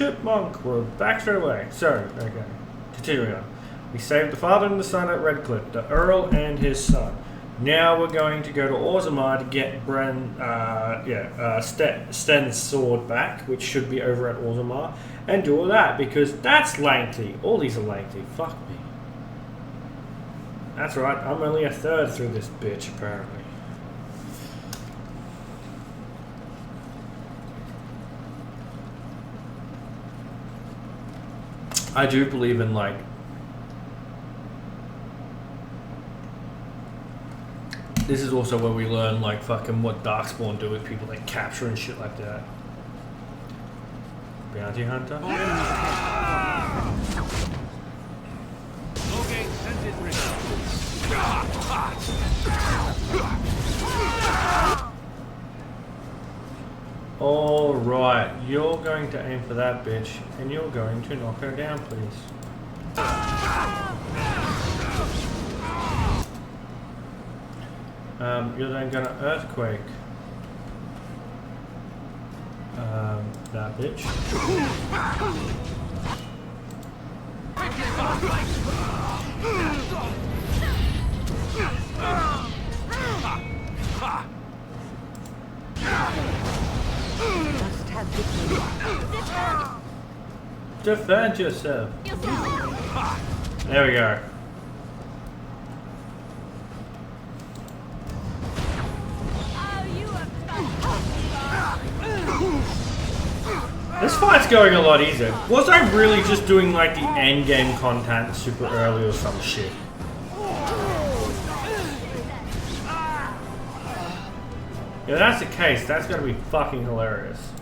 Chipmunk, we're back straight away. So, okay, continuing on. We saved the father and the son at Redcliffe, the Earl and his son. Now we're going to go to Orzammar to get Sten's sword back, which should be over at Orzammar, and do all that, because that's lengthy. All these are lengthy. Fuck me. That's right, I'm only a third through this bitch, apparently. I do believe in, like, this is also where we learn, like, fucking what Darkspawn do with people they capture and shit like that. Bounty Hunter? Okay, send it ring. Alright, you're going to aim for that bitch, and you're going to knock her down, please. You're then gonna earthquake. That bitch. Defend yourself. There we go. This fight's going a lot easier. Was I really just doing like the end game content super early or some shit? If that's the case, that's gonna be fucking hilarious.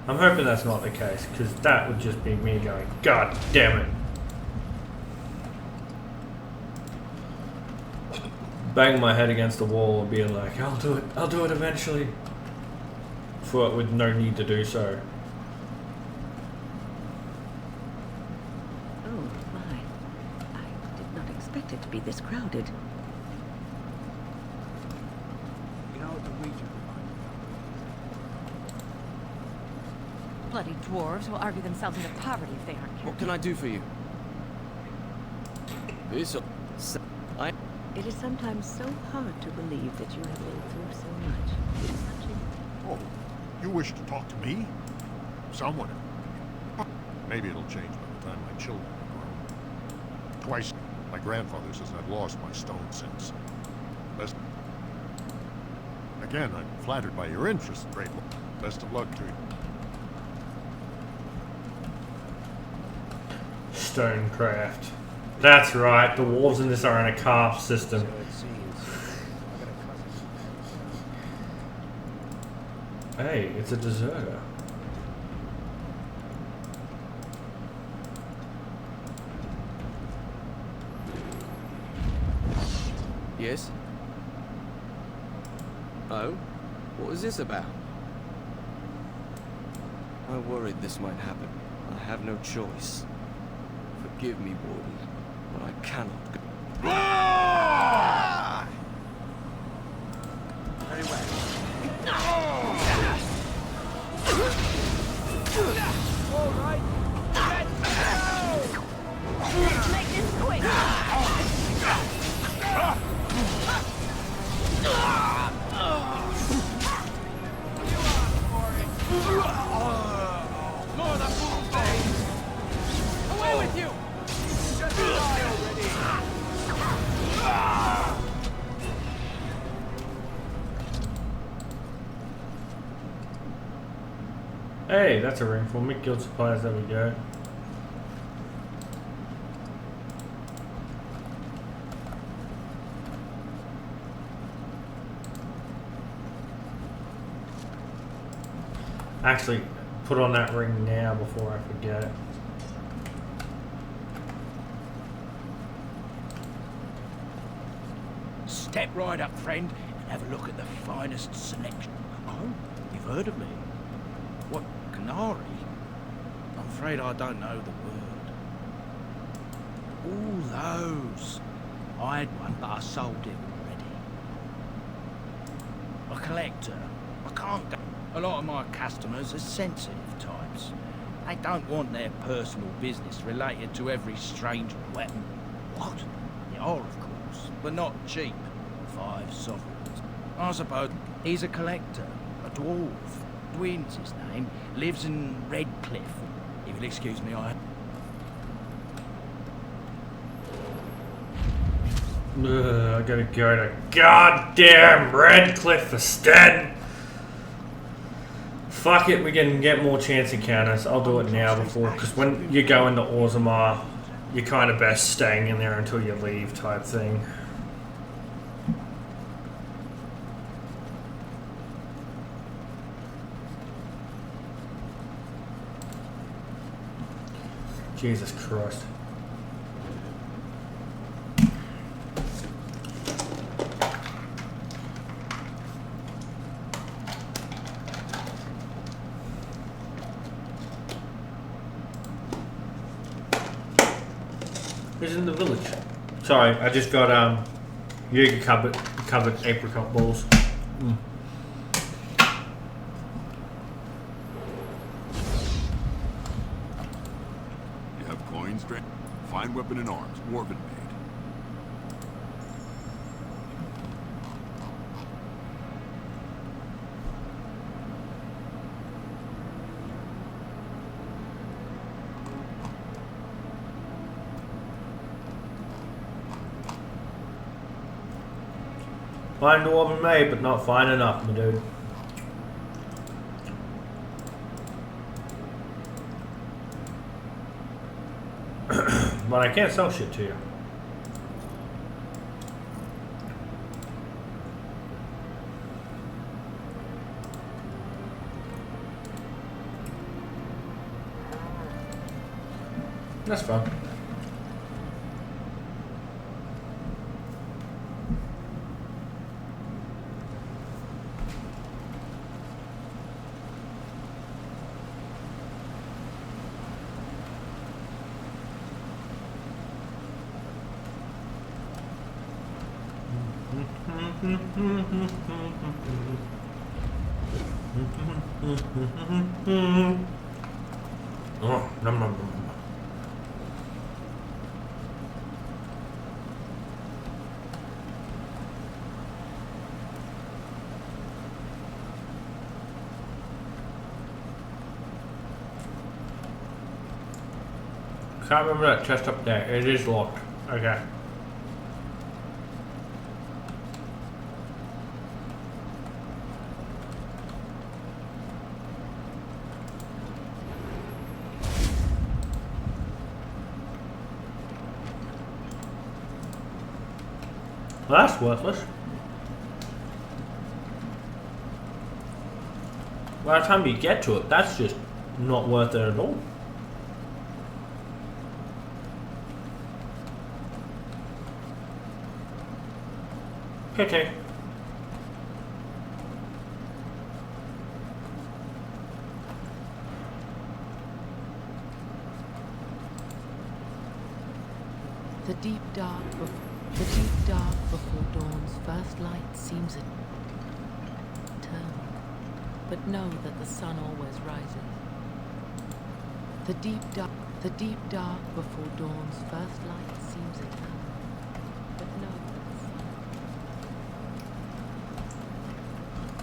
I'm hoping that's not the case, because that would just be me going, God damn it. Bang my head against the wall and being like, I'll do it eventually. With no need to do so. Oh my, I did not expect it to be this crowded. You know what the region Bloody dwarves will argue themselves into poverty if they aren't careful. What can I do for you? This It is sometimes so hard to believe that you have been through so much. Oh, you wish to talk to me? Someone. Maybe it'll change by the time my children are grown. Twice, my grandfather says I've lost my stone sense. Again, I'm flattered by your interest, great lord. Best of luck to you. Stonecraft. That's right, the wolves in this are in a caste system. Hey, it's a deserter. Yes? Oh? What was this about? I worried this might happen. I have no choice. Forgive me, Warden, but I cannot go. Very well. All right. Let's go! Let's make this quick! More the fool's days! Away with you! Just die already! Hey, that's a ring for me. Guild supplies, there we go. Actually, put on that ring now before I forget. Step right up, friend, and have a look at the finest selection. Oh, you've heard of me? What, Canary? I'm afraid I don't know the word. All those. I had one, but I sold it already. A collector. I can't go. A lot of my customers are sensitive types. They don't want their personal business related to every strange weapon. What? They are, of course, but not cheap. 5 sovereigns. I suppose he's a collector. A dwarf. Dwin's his name. Lives in Redcliffe. If you'll excuse me, I gotta go to goddamn Redcliffe instead. Fuck it, we can get more chance encounters. I'll do it now before, because when you go into Orzammar, you're kind of best staying in there until you leave type thing. Jesus Christ. Who's in the village? Sorry, I just got Jaeger covered apricot balls. Mm. You have coins, Drake? Fine weapon and arms, dwarven made. Fine dwarven made, but not fine enough, my dude. But I can't sell shit to you. That's fun. Oh, nom nom nom. Can't remember that chest up there. It is locked. Okay. Well, that's worthless. By the time you get to it, that's just not worth it at all. Pity. The deep dark before dawn's first light seems eternal, but know that the sun always rises. The deep dark before dawn's first light seems eternal, but know that the sun.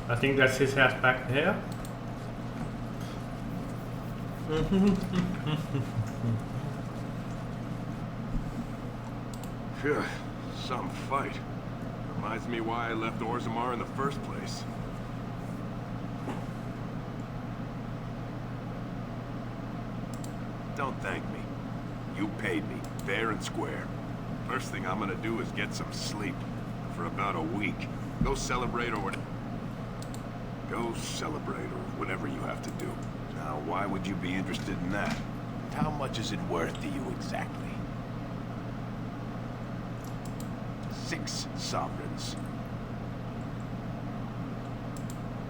I think that's his house back there. Phew, some fight. Reminds me why I left Orzammar in the first place. Don't thank me. You paid me, fair and square. First thing I'm gonna do is get some sleep. For about a week. Go celebrate or whatever. Go celebrate or whatever you have to do. Now, why would you be interested in that? How much is it worth to you exactly? 6 sovereigns.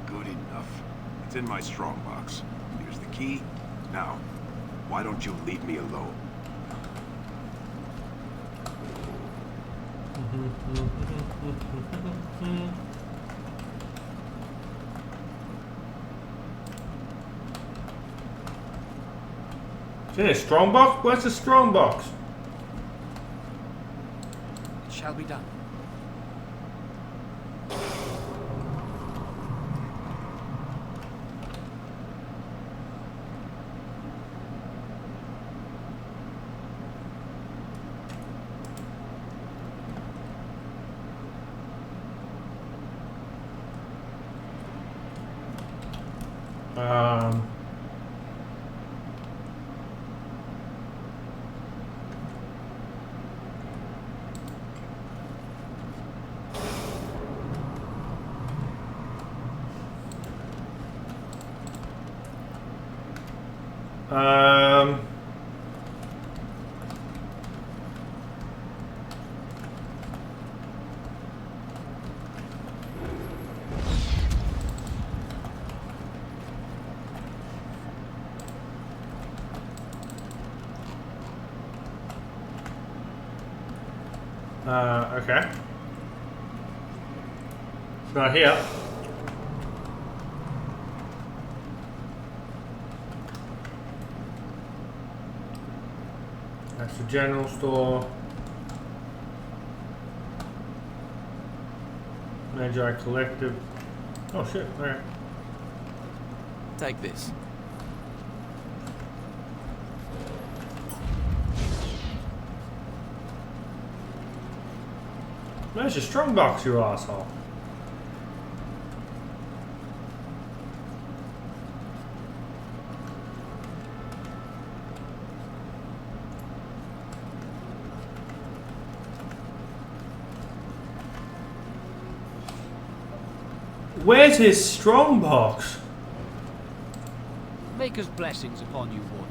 Good enough. It's in my strongbox. Here's the key. Now, why don't you leave me alone? Is it a strong box? Where's the strong box? It shall be done. Um. Um. Okay. It's not here. That's the general store. Magi Collective. Oh shit, alright. Take this. There's a strong box, you asshole. Where's his strong box? Maker's blessings upon you, Warden.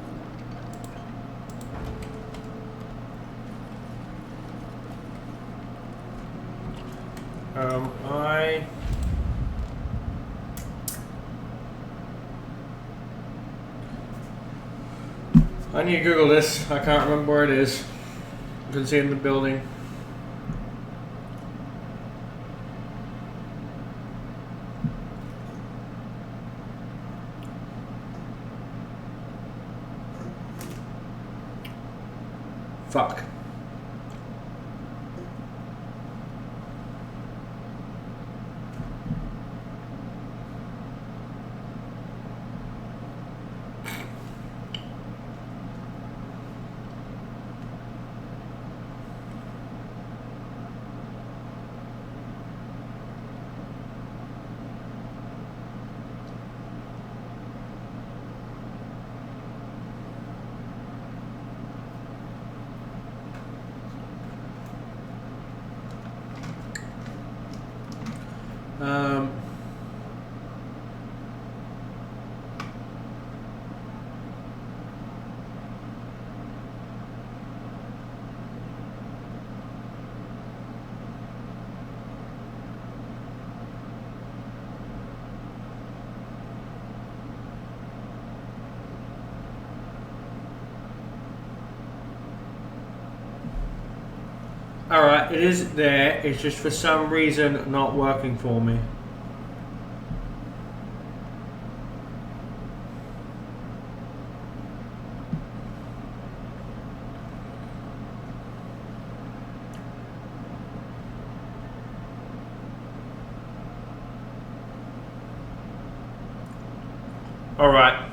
I need to Google this. I can't remember where it is. You can see it in the building. Fuck. Alright, it is there, it's just for some reason not working for me. Alright.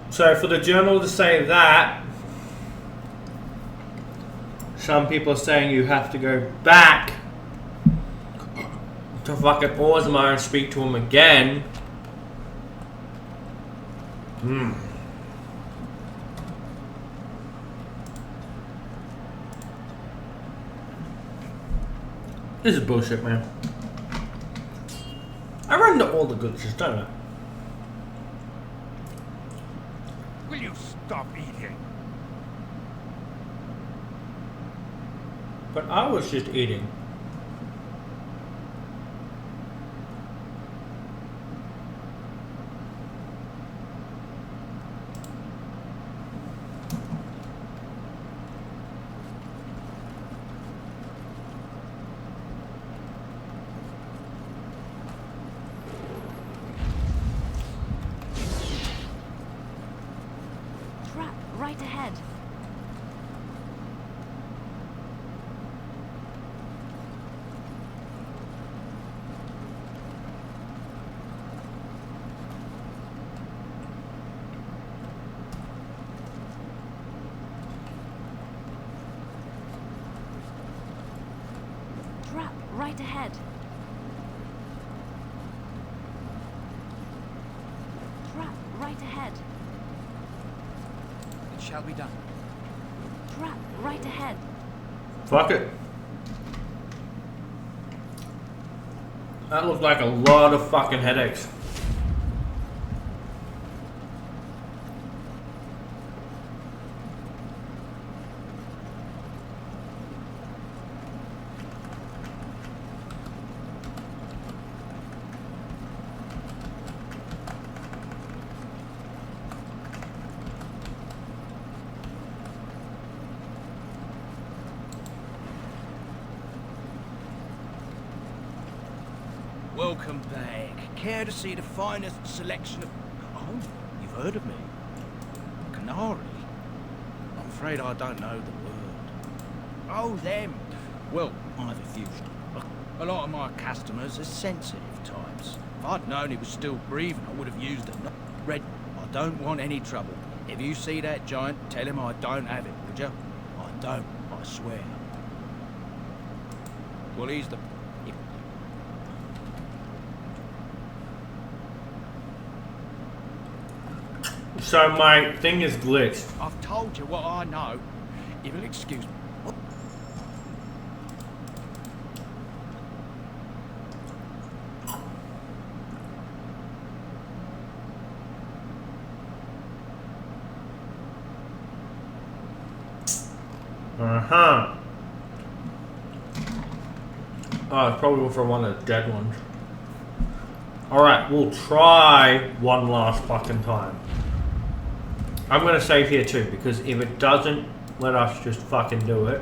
So for the journal to say that, some people are saying you have to go back to fucking Orzammar and speak to him again. This is bullshit, man. I run to all the glitches, don't I? Will you stop eating? But I was just eating. right ahead. Trap right ahead. Trap right ahead. It shall be done. Trap right ahead. Fuck it. That looked like a lot of fucking headaches. Welcome back. Care to see the finest selection of... Oh, you've heard of me. Canary? I'm afraid I don't know the word. Oh, them. Well, I've a few. A lot of my customers are sensitive types. If I'd known he was still breathing, I would have used a red. I don't want any trouble. If you see that giant, tell him I don't have it, would you? I don't, I swear. Well, he's the... So my thing is glitched. I've told you what I know. If you'll excuse me. Uh-huh. Oh, it's probably for one of the dead ones. Alright, we'll try one last fucking time. I'm gonna save here too, because if it doesn't let us just fucking do it.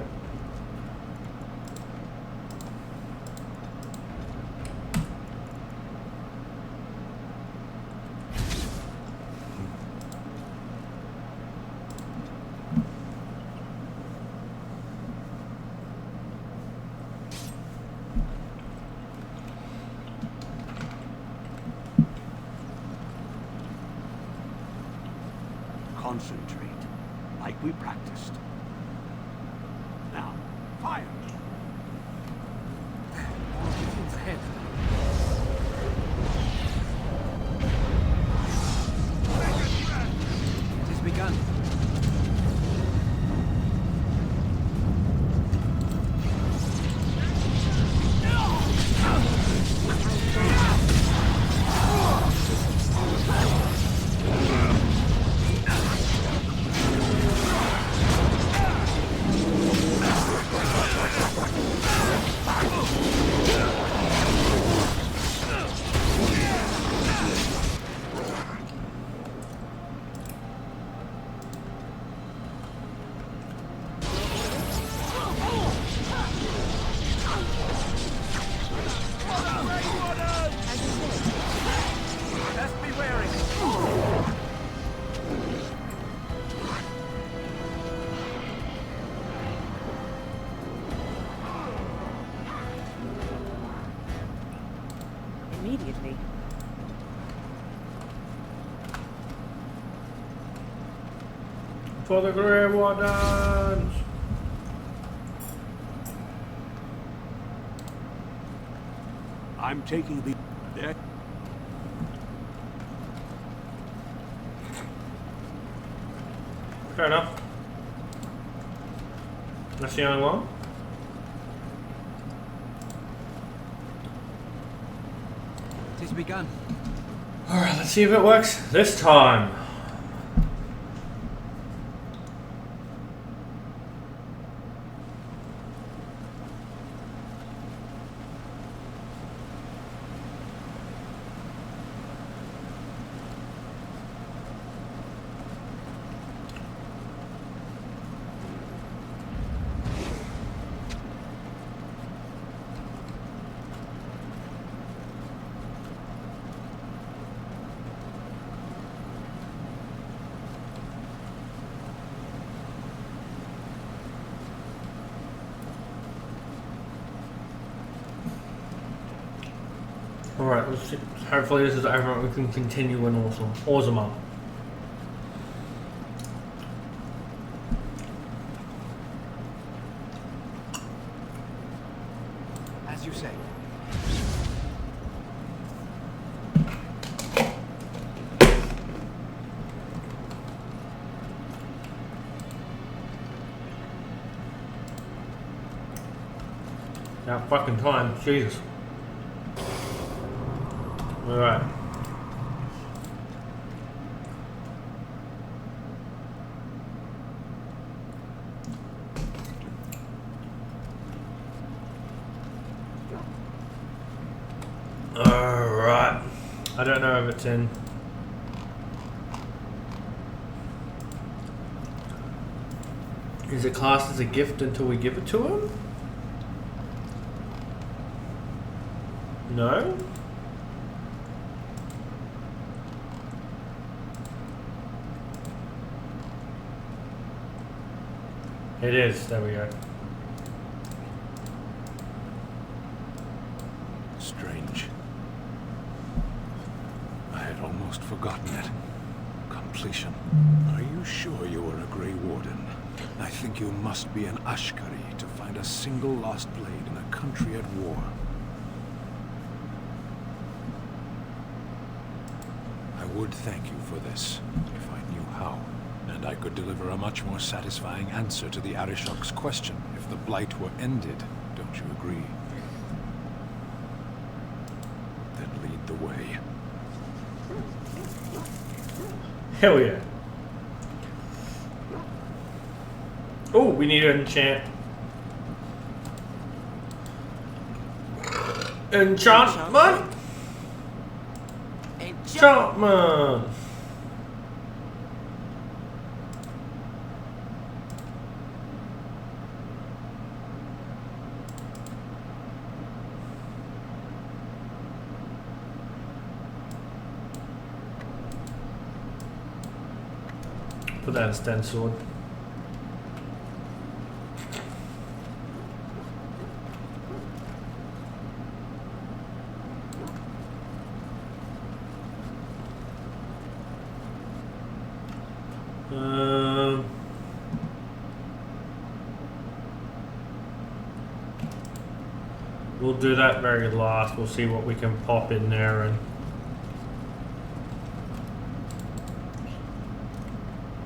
Concentrate, like we practiced. Now, fire! Ahead. It has begun. Immediately. For the Grey Wardens! I'm taking the... There. Fair enough. That's the only one? It has begun. Alright, let's see if it works this time. Alright, let's see. Hopefully this is over and we can continue in awesome up. As you say. Now fucking time, Jesus. Alright. Alright. I don't know if it's in. Is it classed as a gift until we give it to him? No? It is, there we go. Strange. I had almost forgotten it. Completion. Are you sure you are a Grey Warden? I think you must be an Ashkari to find a single lost blade in a country at war. I would thank you for this, if I knew how. And I could deliver a much more satisfying answer to the Arishok's question if the Blight were ended. Don't you agree? Then lead the way. Hell yeah. Oh, we need to enchant. Enchantment! Enchantment! Put that in stand sword. We'll do that very last. We'll see what we can pop in there and.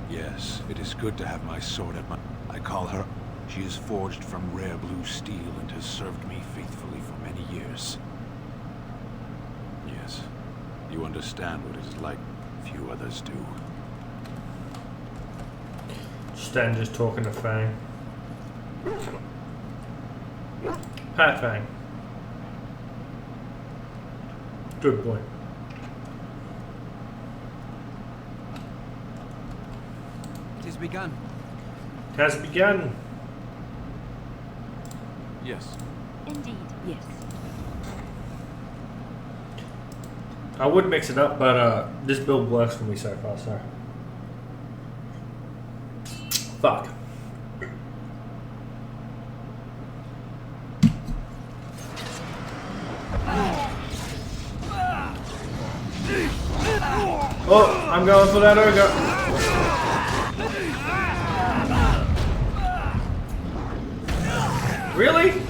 Yes, it is good to have my sword at my... I call her... She is forged from rare blue steel and has served me faithfully for many years. Yes, you understand what it is like. Few others do. Stan just talking to Fang. Pat Fang. Good boy. It has begun. It has begun. Yes. Indeed, yes. I would mix it up, but this build works for me so far, so. Fuck. Oh, I'm going for that ogre. Really?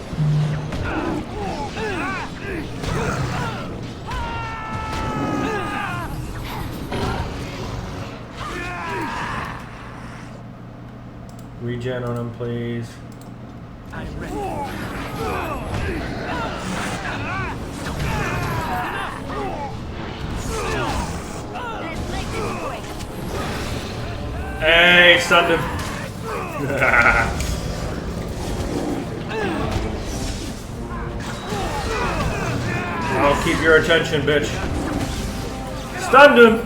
Regen on him, please. I'm ready. Hey, stunned him. I'll keep your attention, bitch. Stunned him.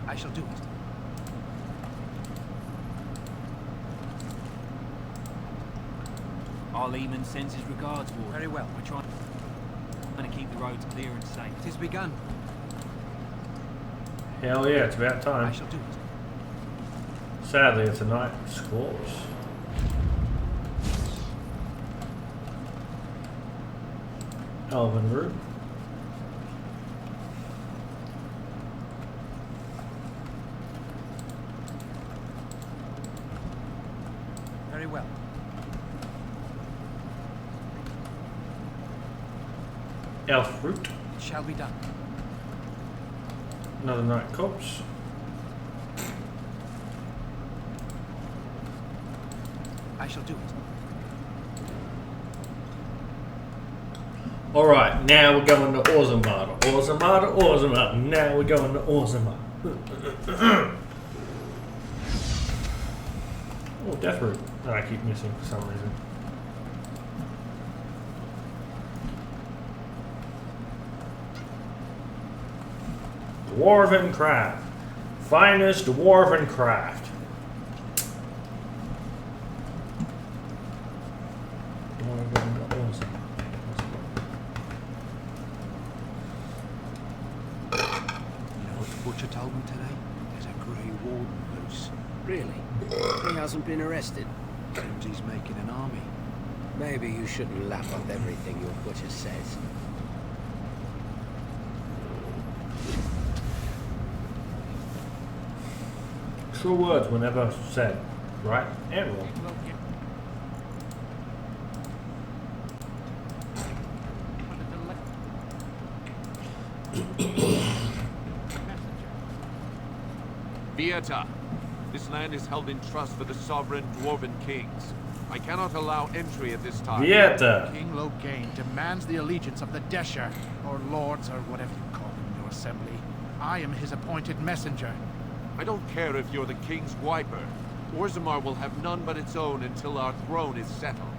I shall do it. Our Lehman sends his regards, Ward. Very well. We're trying to keep the roads clear and safe. It has begun. Hell yeah, it's about I time. shall do it. Sadly, it's a night's course. Elven route. Very well. Elf route. It shall be done. Another night corpse. I shall do it. Alright, now we're going to Orzammar. Orzammar, Orzammar. Now we're going to Orzammar. Oh, death route. That I keep missing for some reason. Dwarven craft. Finest dwarven craft. Now we're going to Orzammar. You know what the butcher told me today? There's a Grey Warden loose. Really? He hasn't been arrested. Seems he's making an army. Maybe you shouldn't lap up everything your butcher says. True words were never said, right? And wrong. Vieta, this land is held in trust for the sovereign dwarven kings. I cannot allow entry at this time. Vieta. King Loghain demands the allegiance of the Desher, or lords, or whatever you call them in your assembly. I am his appointed messenger. I don't care if you're the king's wiper. Orzammar will have none but its own until our throne is settled.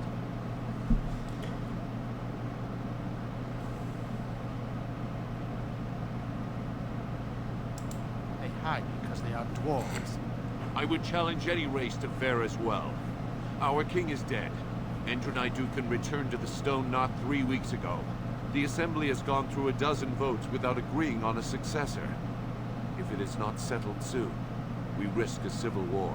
They hide because they are dwarves. I would challenge any race to fare as well. Our king is dead. Endrunai Dukan returned to the Stone Knot 3 weeks ago. The Assembly has gone through a dozen votes without agreeing on a successor. If it is not settled soon, we risk a civil war.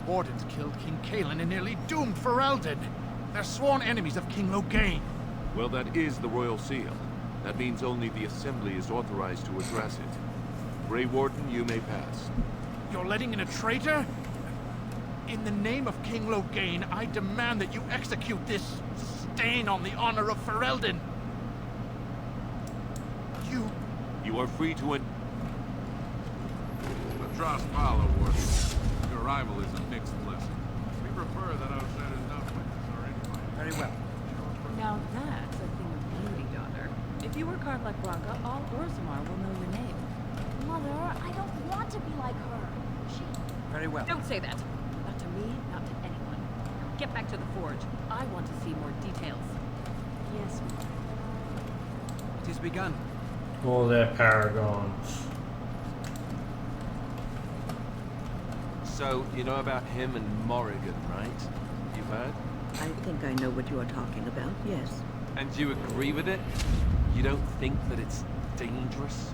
Wardens killed King Cailan and nearly doomed Ferelden. They're sworn enemies of King Loghain. Well, that is the Royal Seal. That means only the Assembly is authorized to address it. Grey Warden, you may pass. You're letting in a traitor? In the name of King Loghain, I demand that you execute this stain on the honor of Ferelden. You are free to Matras Pala, Warden. Your arrival is a mixed blessing. We prefer that O'Shed is not witness or invite. Very well. Now that's a thing of beauty, daughter. If you were carved like Blanca, all Orzammar will know your name. Mother, I don't want to be like her. She... Very well. Don't say that. Not to me, not to anyone. Get back to the forge. I want to see more details. Yes, Mother. It is begun. All their paragons. So, you know about him and Morrigan, right? You've heard? I think I know what you are talking about, yes. And you agree with it? You don't think that it's dangerous?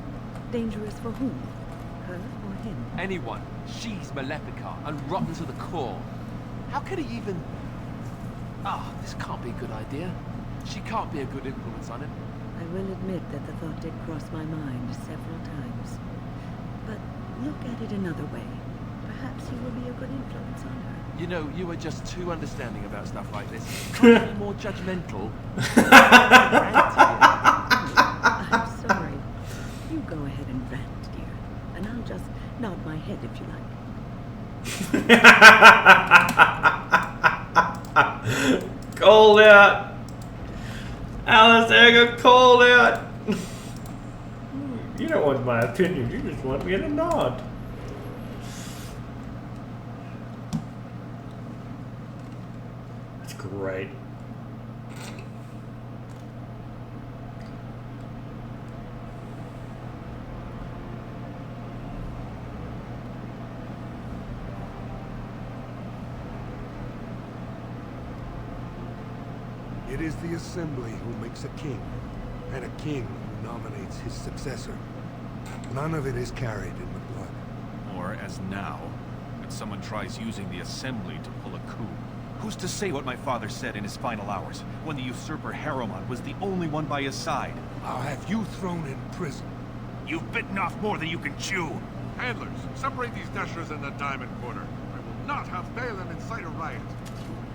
Dangerous for whom? Her or him? Anyone. She's Maleficar and rotten to the core. How could he even... Ah, this can't be a good idea. She can't be a good influence on him. I will admit that the thought did cross my mind several times. But look at it another way. Perhaps he will be a good influence on her. You know, you are just too understanding about stuff like this. Can't you be more judgmental? I'm sorry. You go ahead and rant, dear. And I'll just nod my head if you like. Called out. Alistair got called out. You don't want my opinion, you just want me to nod. That's great. It is the Assembly who makes a king, and a king who nominates his successor. None of it is carried in the blood. Or, as now, when someone tries using the Assembly to pull a coup. Who's to say what my father said in his final hours, when the usurper Harrowmont was the only one by his side? I'll have you thrown in prison. You've bitten off more than you can chew. Handlers, separate these dashers in the Diamond Quarter. I will not have Balin incite a riot.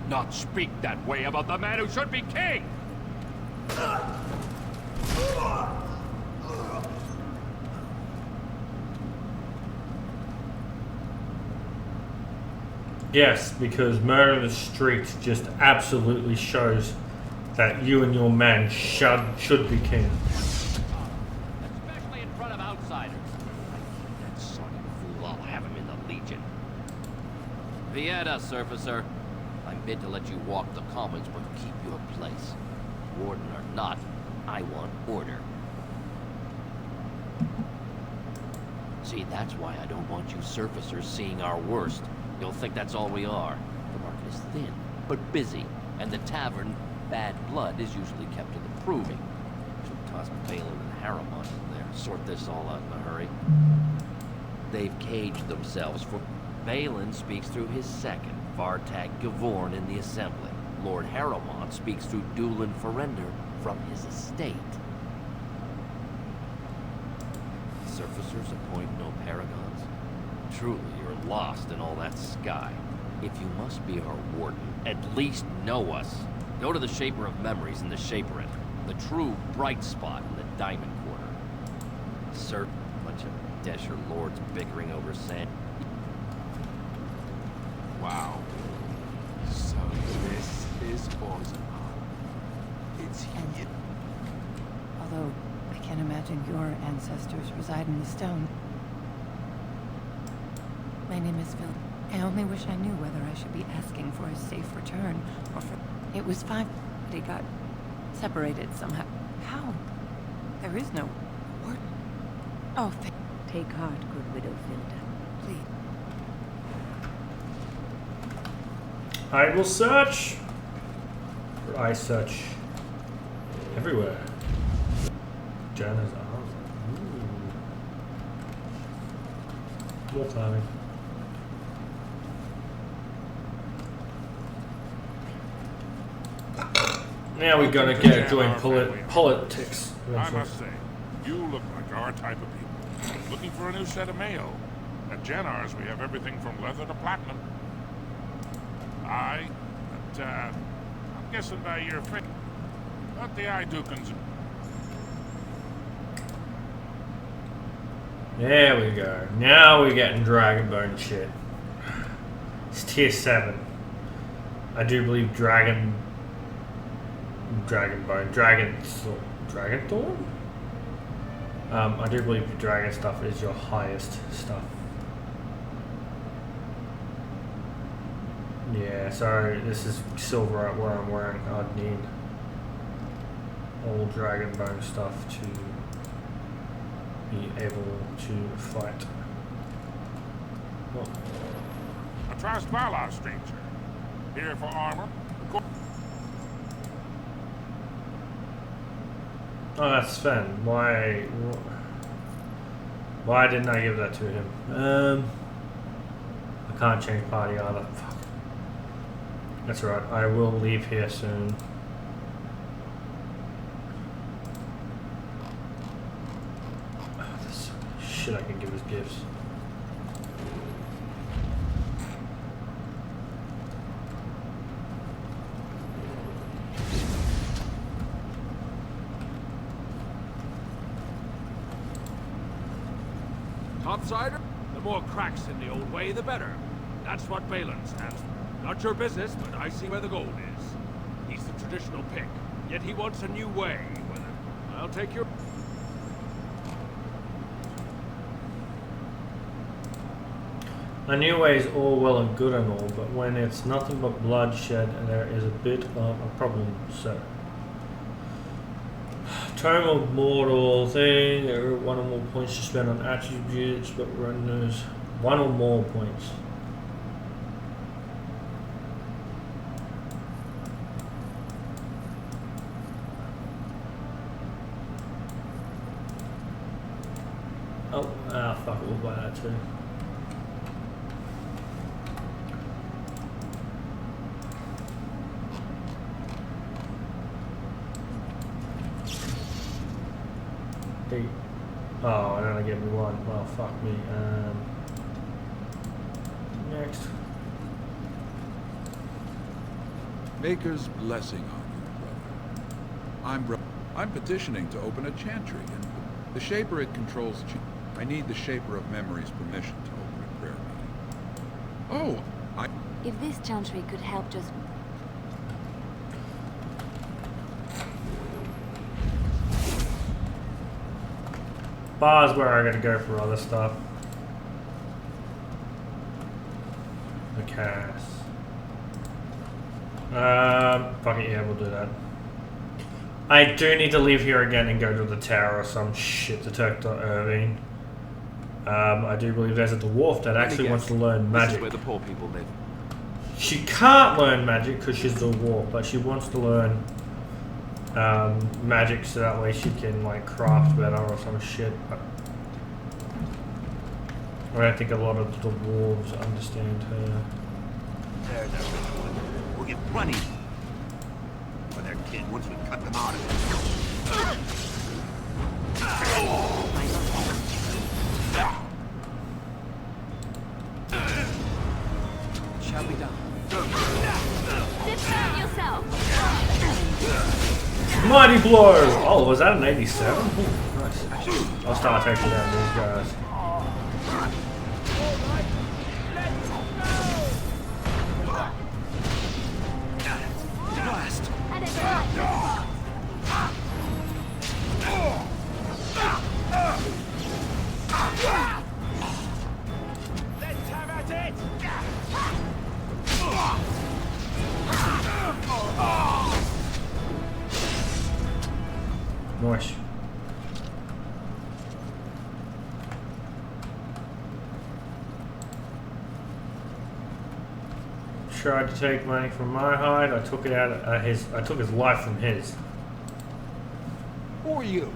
Not speak that way about the man who should be king! Yes, because murder in the streets just absolutely shows that you and your men should be king. Especially in front of outsiders. That son of a fool, I'll have him in the Legion. Vieta, surfacer. I meant to let you walk the commons, but keep your place. Warden or not, I want order. See, that's why I don't want you surfacers seeing our worst. You'll think that's all we are. The market is thin, but busy, and the tavern, Bad Blood, is usually kept to the proving. Should toss Balin and Harrowmont in there, sort this all out in a hurry. They've caged themselves for... Balin speaks through his second, Vartag Gavorn, in the Assembly. Lord Harrowmont speaks through Dulin Ferender from his estate. Surfacers appoint no paragons? Truly, you're lost in all that sky. If you must be our warden, at least know us. Go to the Shaper of Memories in the Shaperate, the true bright spot in the Diamond Quarter. Sir, bunch of Desher lords bickering over sand. Wow. So this is Orzammar. It's him. Although, I can't imagine your ancestors reside in the stone. My name is Phil. I only wish I knew whether I should be asking for his safe return, or for... It was 5, but he got separated somehow. How? There is no warden. Oh, Take heart, good widow Filda. Please. I will search. Or I search everywhere. Janna's arms. Ooh. More climbing. Now we're gonna get join politics. I must say, you look like our type of people. Looking for a new set of mail. At Jennar's, we have everything from leather to platinum. Aye, but I'm guessing by your face. But the Idukins. There we go. Now we're getting Dragonbone shit. It's tier 7. I do believe Dragonbone, Dragonthorn? I do believe the dragon stuff is your highest stuff. Yeah, so this is silver at where I'm wearing. I'd need all Dragonbone stuff to be able to fight. Well, A Trastvala stranger. Here for armor. oh, that's Sven. Why didn't I give that to him? I can't change party either. Fuck. That's right. I will leave here soon. Oh, there's so much shit I can give as gifts. Topsider? The more cracks in the old way, the better. That's what Balin stands for. Not your business, but I see where the gold is. He's the traditional pick, yet he wants a new way. I'll take your... A new way is all well and good and all, but when it's nothing but bloodshed, there is a bit of a problem, so... Tome of Mortal thing, there are 1 or more points to spend on attributes, but runners 1 or more points. Oh, fuck it, we'll buy that too. Oh, and then I get me one. Well, fuck me. Next. Maker's blessing on you, brother. I'm petitioning to open a chantry, and the Shaper it controls. I need the Shaper of Memory's permission to open a prayer meeting. Oh, If this chantry could help just... Bar's where I gotta go for other stuff. The cast. Fuck it, yeah, we'll do that. I do need to leave here again and go to the tower or some shit to talk to Irving. I do believe there's a dwarf that actually wants to learn magic. This is where the poor people live. She can't learn magic because she's a dwarf, but she wants to learn magic so that way she can like craft better or some shit. But I don't think a lot of the dwarves understand her. There's a rich one. We'll get plenty for their kin once we cut them out of it. Shall we done? Defend yourself! Mighty blow! Oh, was that an 87? Ooh, nice. I'll start taking down these guys. Blast! And it's right. Let's have at it! Nice. Tried to take money from my hide. I took it out of his. I took his life from his. Who are you?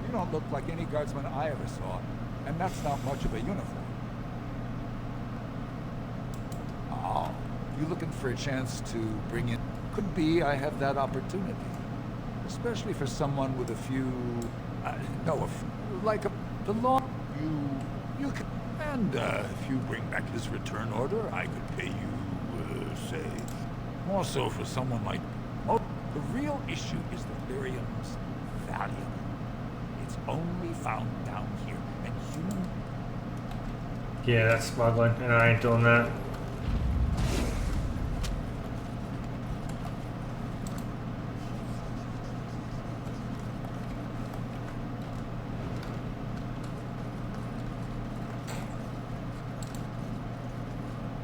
You don't look like any guardsman I ever saw, and that's not much of a uniform. Oh, you looking for a chance to bring in... Could be I have that opportunity. Especially for someone with a few... the law... You can... And, if you bring back his return order, I could pay you, say... More so for someone like... Oh, the real issue is the lyrium's value. It's only found down here, and human... Yeah, that's smuggling, and I ain't doing that.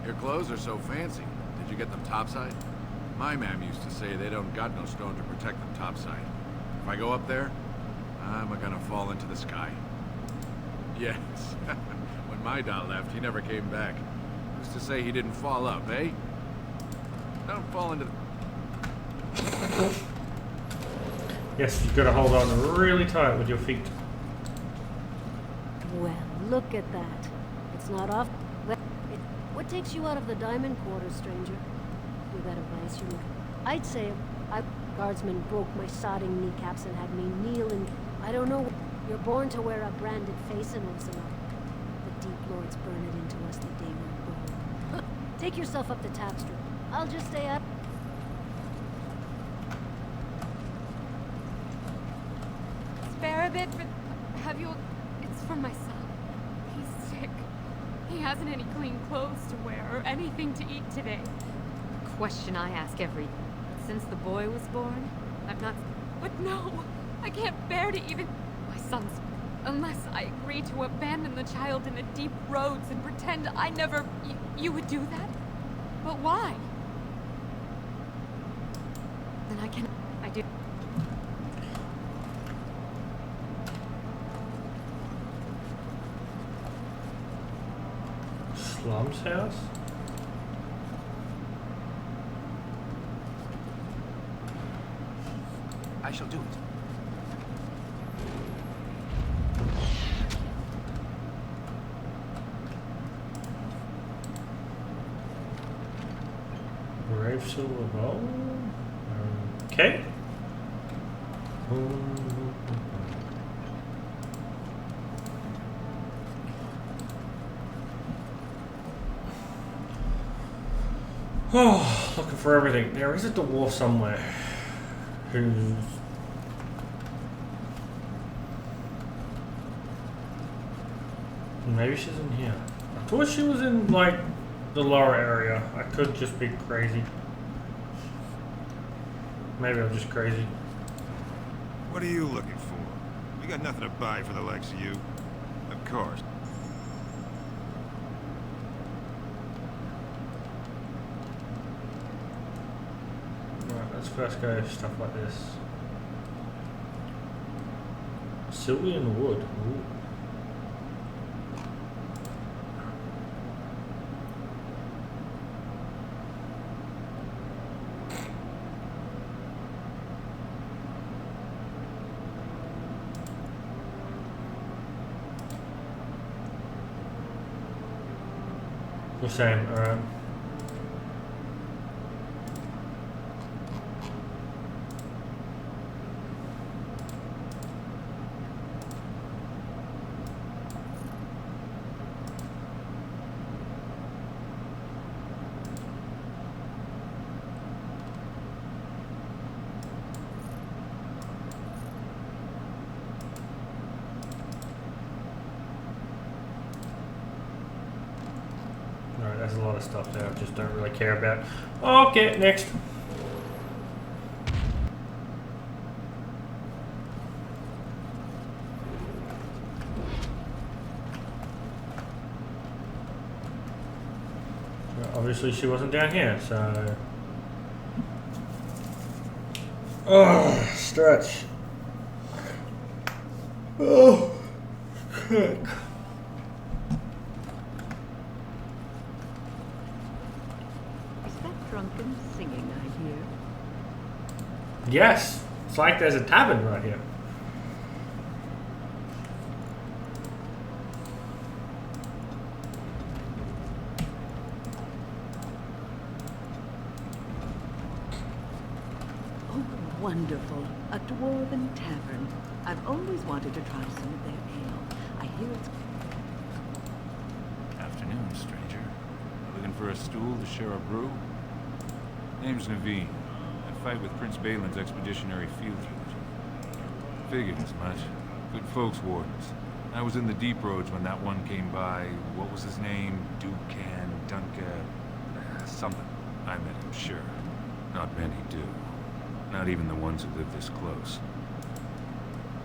Your clothes are so fancy. Did you get them topside? My ma'am used to say they don't got no stone to protect them topside. If I go up there, I'm gonna fall into the sky. Yes. When my dad left, he never came back. Used to say he didn't fall up, eh? Don't fall into the... Yes, you gotta hold on really tight with your feet. Well, look at that. It's not off... What takes you out of the diamond quarters, stranger? You got advice, you... I'd say guardsman broke my sodding kneecaps and had me kneel in... I don't know... You're born to wear a branded face in Ursula. The Deep Lords burn it into us the day we're born. Take yourself up to Tapestry. I'll just stay up. Spare a bit for... Have you... It's for my son. He's sick. He hasn't any clean clothes to wear or anything to eat today. The question I ask every... Since the boy was born, I've not... But no! I can't bear to even... My son's... Unless I agree to abandon the child in the deep roads and pretend I never... You would do that? But why? Then I can... I do... Slum's house? I shall do it. 5 silver gold. Okay. Oh, looking for everything. There is a dwarf somewhere who's maybe she's in here. I thought she was in like the lower area. I could just be crazy. Maybe I'm just crazy. What are you looking for? We got nothing to buy for the likes of you. Of course. Right, let's first go stuff like this. Sylvian wood. Ooh. The same, alright. There's a lot of stuff there I just don't really care about. Okay, next. Well, obviously she wasn't down here, so... Oh, stretch. Oh, heck. Drunken singing, I hear. Yes, it's like there's a tavern right here. Oh, wonderful. A dwarven tavern. I've always wanted to try some of their ale. I hear it's... Afternoon, stranger. Looking for a stool to share a brew? Name's Naveen. I fight with Prince Balin's expeditionary field unit. Figured as much. Good folks, wardens. I was in the deep roads when that one came by. What was his name? Dukan, Dunka... something. I met him, sure. Not many do. Not even the ones who live this close.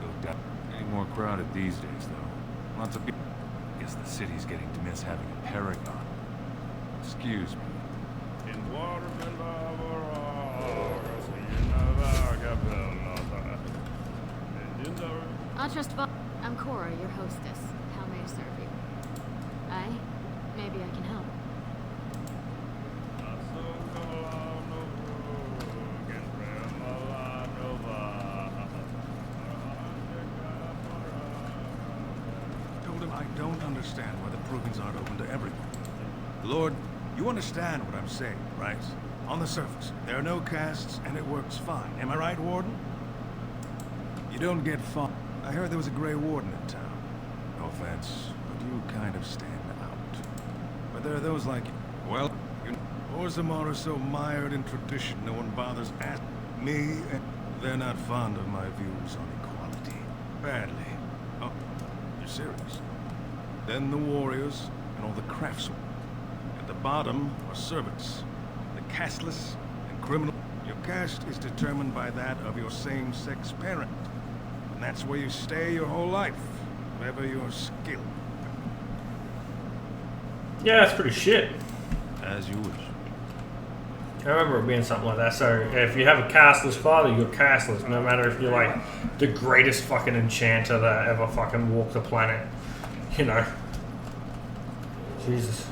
Go down. Getting more crowded these days, though. Lots of people. Guess the city's getting to miss having a paragon. Excuse me. I'll just I'm Cora, your hostess. How may I serve you? Maybe I can help. Told him I don't understand why the provings aren't open to everyone. Lord, you understand what I'm saying, right? On the surface, there are no castes, and it works fine. Am I right, Warden? You don't get far. I heard there was a Grey Warden in town. No offense, but you kind of stand out. But there are those like you. Well, Orzammar is so mired in tradition, no one bothers asking me, and they're not fond of my views on equality. Badly. Oh, you're serious. Then the warriors, and all the craftsmen. At the bottom are servants. The casteless and criminal. Your caste is determined by that of your same-sex parent. And that's where you stay your whole life, whatever your skill. Yeah, that's pretty shit. As you wish. I remember it being something like that. So if you have a casteless father, you're casteless. No matter if you're like the greatest fucking enchanter that ever fucking walked the planet. You know. Jesus.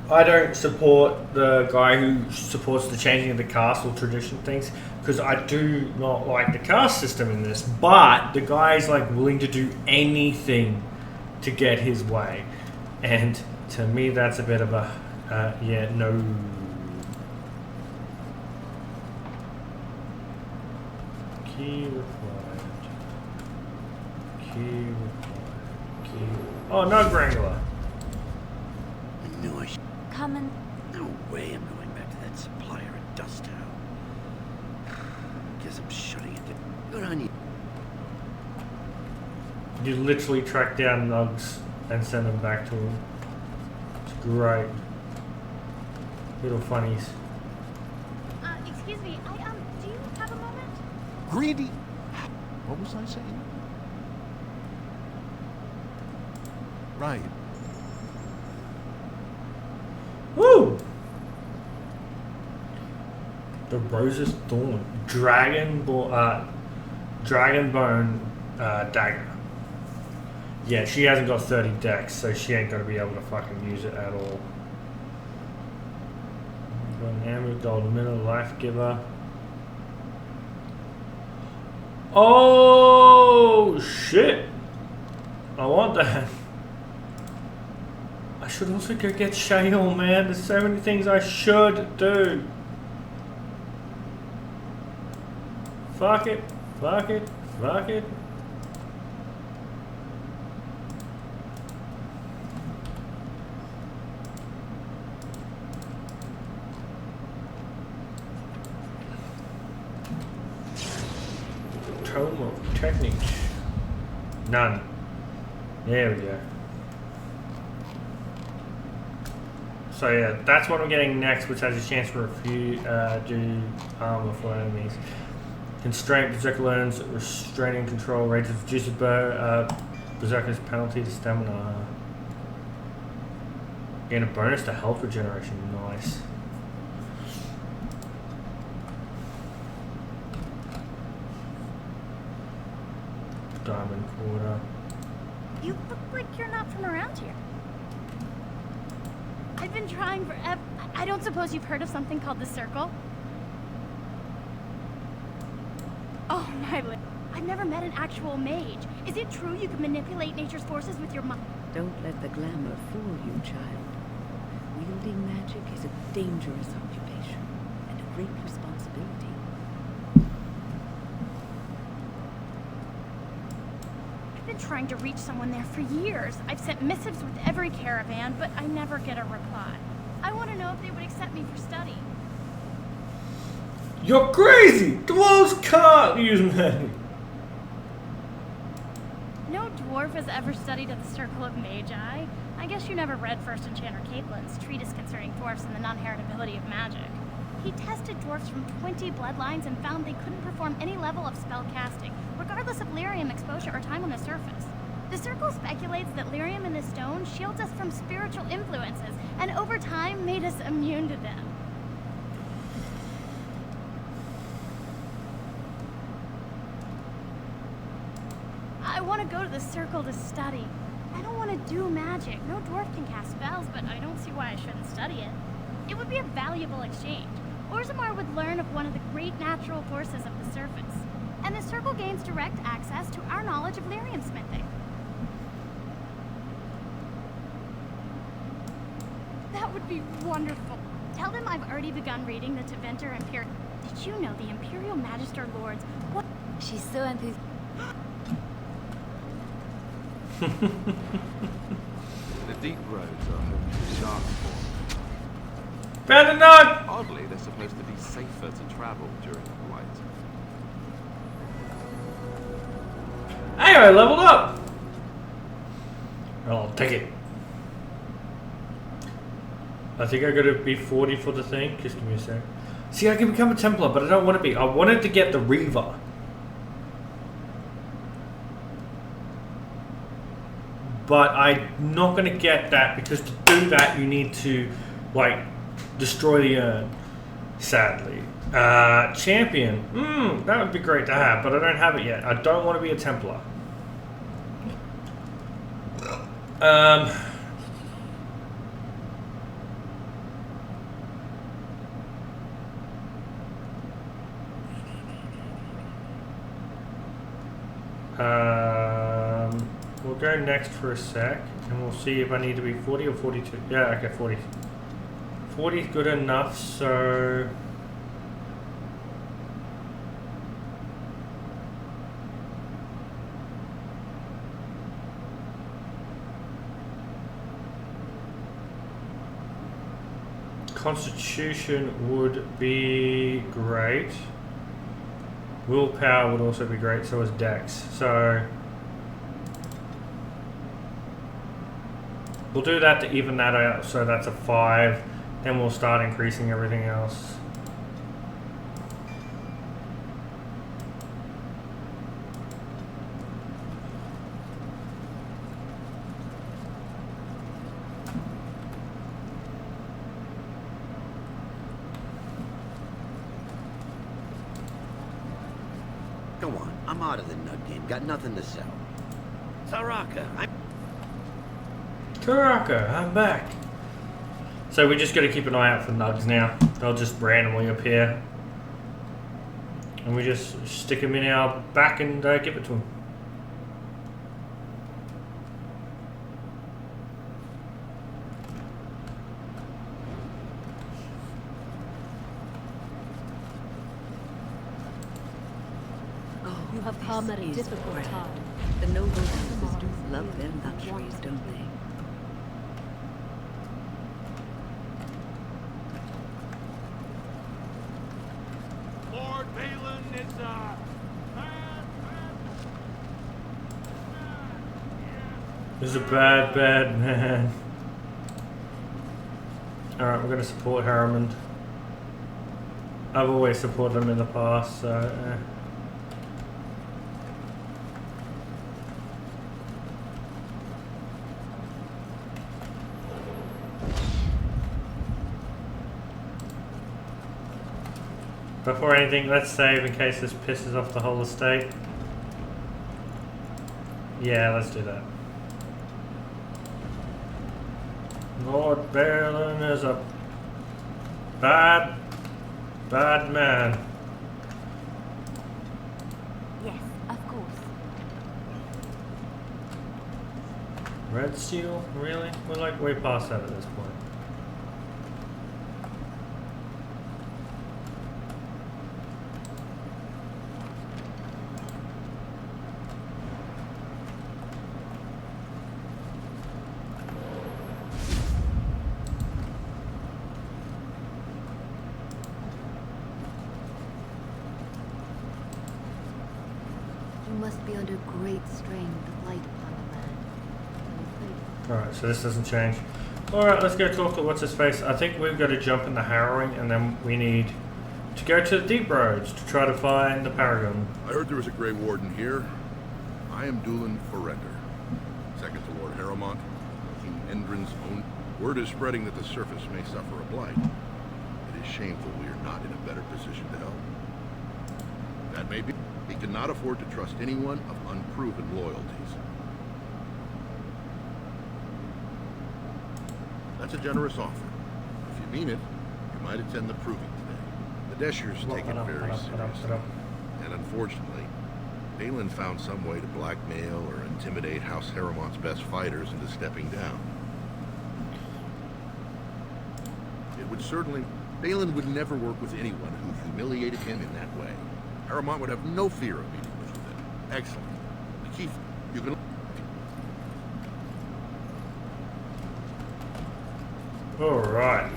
I don't support the guy who supports the changing of the caste or tradition things, because I do not like the caste system in this, but the guy is like willing to do anything to get his way, and To me, that's a bit of a, yeah, no. Key required. Key required. Key. Oh, no, Grangler. I knew I should. Coming. No way I'm going back to that supplier at Dust Town. Guess I'm shutting it down. Good on you. You literally track down Nugs and send them back to him. It's great. Little funnies. Excuse me, do you have a moment? Greedy. What was I saying? Right. Woo! The Rose's Thorn. Dragonbone dagger. Yeah, she hasn't got 30 dex, so she ain't gonna be able to fucking use it at all. Got an Amber Gold Middle Life Giver. Oh shit! I want that. I should also go get Shale, man. There's so many things I should do. Fuck it. Fuck it. Fuck it. Tome of Techniques. None. There we go. So yeah, that's what I'm getting next, which has a chance to do armor for enemies. Constraint, Berserker learns restraining control, rage reduces Berserker's penalty to stamina. Gain a bonus to health regeneration, nice. Diamond Quarter. You look like you're not from around here. I've been trying forever. I don't suppose you've heard of something called the Circle? Oh my I've never met an actual mage. Is it true you can manipulate nature's forces with your mind? Don't let the glamour fool you, child. Wielding magic is a dangerous occupation and a great responsibility. I've been trying to reach someone there for years. I've sent missives with every caravan, but I never get a reply. I want to know if they would accept me for study. You're crazy! Dwarves can't use magic! No dwarf has ever studied at the Circle of Magi. I guess you never read First Enchanter Caitlin's treatise concerning dwarfs and the non-heritability of magic. He tested dwarfs from 20 bloodlines and found they couldn't perform any level of spell casting, regardless of lyrium exposure or time on the surface. The Circle speculates that lyrium in the stone shields us from spiritual influences, and over time made us immune to them. I want to go to the Circle to study. I don't want to do magic. No dwarf can cast spells, but I don't see why I shouldn't study it. It would be a valuable exchange. Orzammar would learn of one of the great natural forces of the surface, and the Circle gains direct access to our knowledge of lyrium smithing. That would be wonderful. Tell them I've already begun reading the Tevinter Imperial. Did you know the Imperial Magister Lords? What? She's so enthusiastic. The deep roads are home to dark form. Found a nut! Oddly, they're supposed to be safer to travel during the light. Hey, I leveled up! I'll take it. I think I gotta be 40 for the thing. Just give me a sec. See, I can become a Templar, but I don't want to be. I wanted to get the Reaver. But I'm not going to get that because to do that you need to, like, destroy the urn. Sadly. Champion. That would be great to have, but I don't have it yet. I don't want to be a Templar. we'll go next for a sec, and we'll see if I need to be 40 or 42. Yeah, okay, 40. 40 is good enough, so... Constitution would be great. Willpower would also be great, so is Dex. So we'll do that to even that out, so that's a 5. Then we'll start increasing everything else. Go on, I'm out of the nut game. Got nothing to sell. Taraka, I'm back. So we just got to keep an eye out for nugs now. They'll just randomly appear. And we just stick them in our back and give it to them. You have come at a difficult time. The noble houses do love their luxuries, don't they? Lord Balin is, He's a bad, bad man. Alright, we're going to support Harriman. I've always supported him in the past, so... Before anything, let's save in case this pisses off the whole estate. Yeah, let's do that. Lord Balin is a bad, bad man. Yes, of course. Red Steel? Really? We're like way past that at this point. Must be under great strain with the blight upon the land. Alright, so this doesn't change. Alright, let's go talk to what's-his-face. I think we've got to jump in the harrowing, and then we need to go to the deep roads to try to find the Paragon. I heard there was a Grey Warden here. I am Dulin Forrender, second to Lord Harrowmont, King Endrin's own. Word is spreading that the surface may suffer a blight. It is shameful we are not in a better position to help. That may be. He cannot afford to trust anyone of unproven loyalties. That's a generous offer. If you mean it, you might attend the proving today. The Deshers take it very seriously. And unfortunately, Balin found some way to blackmail or intimidate House Harrowmont's best fighters into stepping down. It would certainly... Balin would never work with anyone who humiliated him in that way. Harrowmont would have no fear of meeting with them. Excellent. Keith, you can... Alright.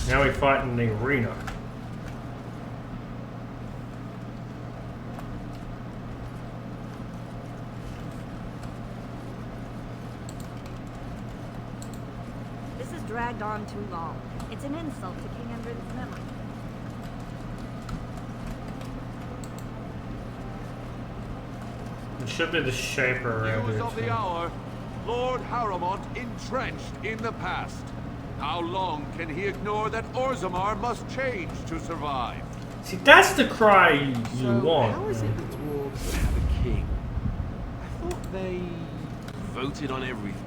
Now we fight in the arena. This has dragged on too long. It's an insult to King Endrin's memory. It should be the shaper around News here. of the hour. Lord Harrowmont entrenched in the past. How long can he ignore that Orzammar must change to survive? See, that's the cry you want. How is it the dwarves have a king? I thought they voted on everything.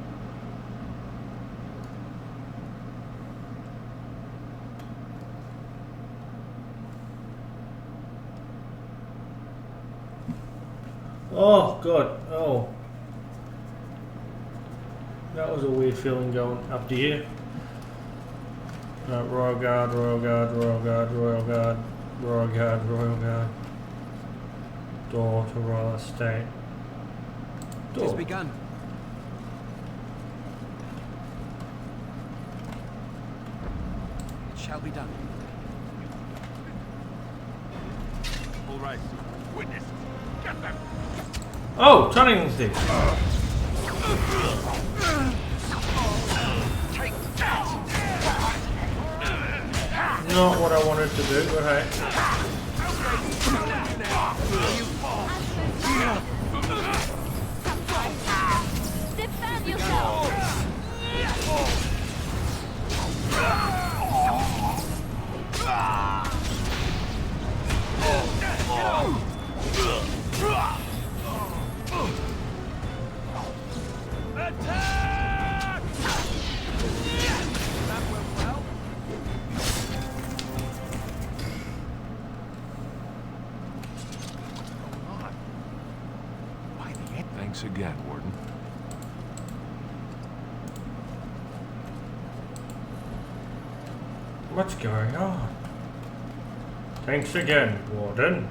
Oh, God. Oh. That was a weird feeling going up to here. Royal Guard, Royal Guard, Royal Guard, Royal Guard, Royal Guard, Royal Guard. Door to Royal Estate. It has Door. begun. It shall be done. All right. Witnesses. Get them. Oh, turning thing. Take that. Not what I wanted to do, but hey. Defend yourself! Attack! That went well. Why the heck? Thanks again, Warden. What's going on? Thanks again, Warden.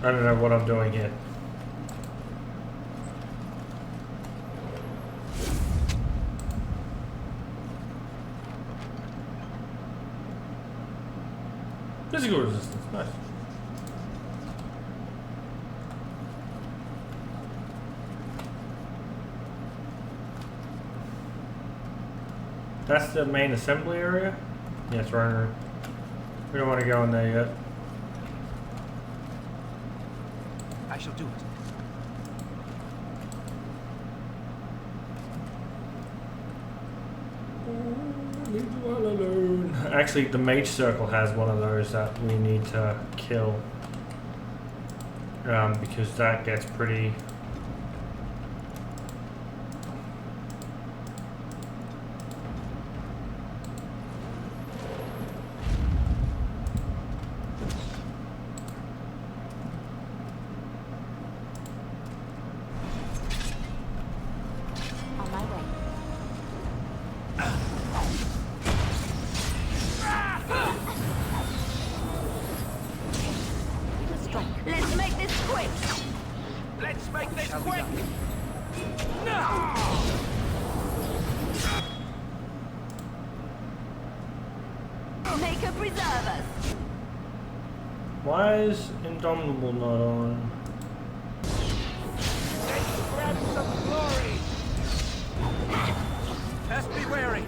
I don't know what I'm doing here. Physical resistance, nice. That's the main assembly area? Yes, right. We don't want to go in there yet. I shall do it. Leave the world alone. Actually, the Mage Circle has one of those that we need to kill. Because that gets pretty... On my way. Let's make this quick. Let's make this Shall be quick. done. Make her preserve us. Why is Indomitable not on? Grab some glory. Best be wary.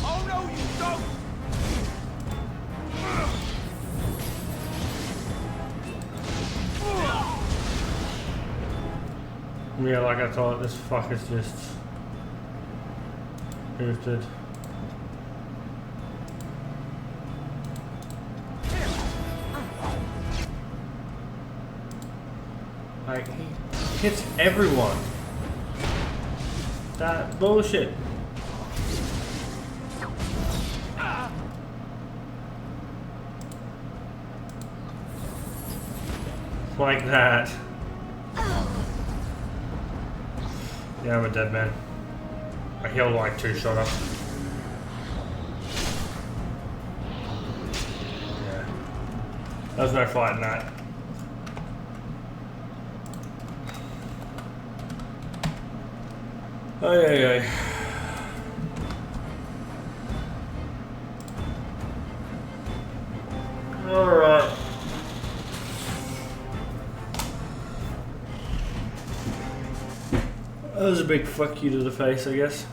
Oh no, you don't. Yeah, like I thought, this fucker's just... boosted. Like, he hits everyone. That bullshit. Like that. Yeah, I'm a dead man. I healed like 2 shot up. Yeah. There's no fighting that. Oh yeah. Alright. That was a big fuck you to the face, I guess.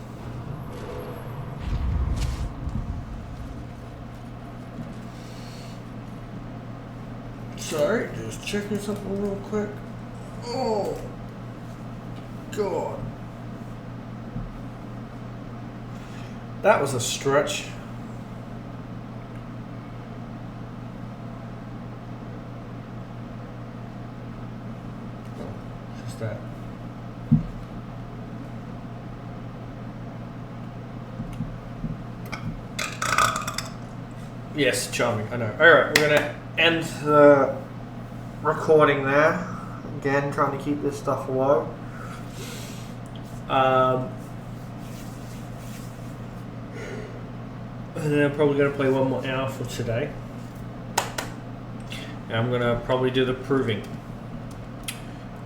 Sorry, just checking something real quick. Oh, God. That was a stretch. Yes, charming, I know. Alright, we're gonna end the recording there. Again, trying to keep this stuff low. And then I'm probably going to play one more hour for today. And I'm going to probably do the proving.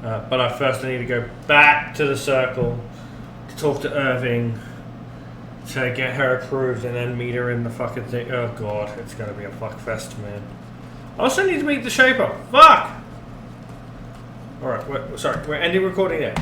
But I need to go back to the circle to talk to Irving to get her approved and then meet her in the fucking thing. Oh god, it's going to be a fuck fest, man. I also need to meet the Shaper. Fuck! Alright, sorry, we're ending recording there.